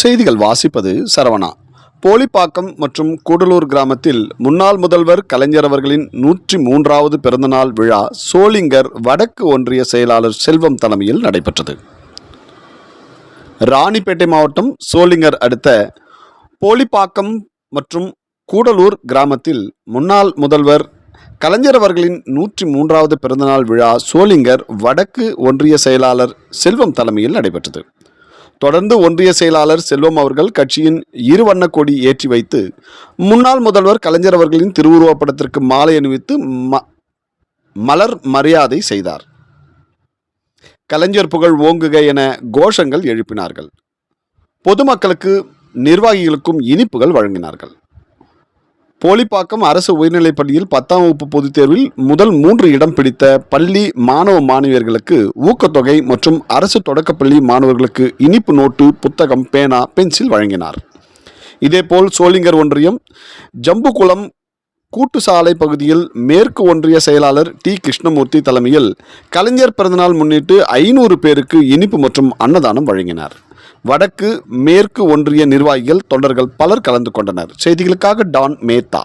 செய்திகள் வாசிப்பது சரவணா. போலிப்பாக்கம் மற்றும் கூடலூர் கிராமத்தில் முன்னாள் முதல்வர் கலைஞர் அவர்களின் 103வது பிறந்தநாள் விழா சோளிங்கர் வடக்கு ஒன்றிய செயலாளர் செல்வம் தலைமையில் நடைபெற்றது. ராணிப்பேட்டை மாவட்டம் சோளிங்கர் அடுத்த போலிப்பாக்கம் மற்றும் கூடலூர் கிராமத்தில் முன்னாள் முதல்வர் கலைஞர் அவர்களின் 103வது பிறந்தநாள் விழா சோளிங்கர் வடக்கு ஒன்றிய செயலாளர் செல்வம் தலைமையில் நடைபெற்றது. தொடர்ந்து ஒன்றிய செயலாளர் செல்வம் அவர்கள் கட்சியின் இருவண்ண கொடி ஏற்றி வைத்து முன்னாள் முதல்வர் கலைஞர் அவர்களின் திருவுருவப் படத்திற்கு மாலை அணிவித்து மலர் மரியாதை செய்தார். கலைஞர் புகழ் ஓங்குக என கோஷங்கள் எழுப்பினார்கள். பொதுமக்களுக்கு நிர்வாகிகளுக்கும் இனிப்புகள் வழங்கினார்கள். போலிப்பாக்கம் அரசு உயர்நிலைப்பள்ளியில் 10ஆம் வகுப்பு பொதுத் தேர்வில் முதல் 3 இடம் பிடித்த பள்ளி மாணவ மாணவியர்களுக்கு ஊக்கத்தொகை மற்றும் அரசு தொடக்கப்பள்ளி மாணவர்களுக்கு இனிப்பு நோட்டு, புத்தகம், பேனா, பென்சில் வழங்கினார். இதேபோல் சோளிங்கர் ஒன்றியம் ஜம்புகுளம் கூட்டுசாலை பகுதியில் மேற்கு ஒன்றிய செயலாளர் டி. கிருஷ்ணமூர்த்தி தலைமையில் கலைஞர் பிறந்தநாள் முன்னிட்டு 500 பேருக்கு இனிப்பு மற்றும் அன்னதானம் வழங்கினார். வடக்கு மேற்கு ஒன்றிய நிர்வாகிகள், தொண்டர்கள் பலர் கலந்து கொண்டனர். செய்திகளுக்காக டான் மேத்தா.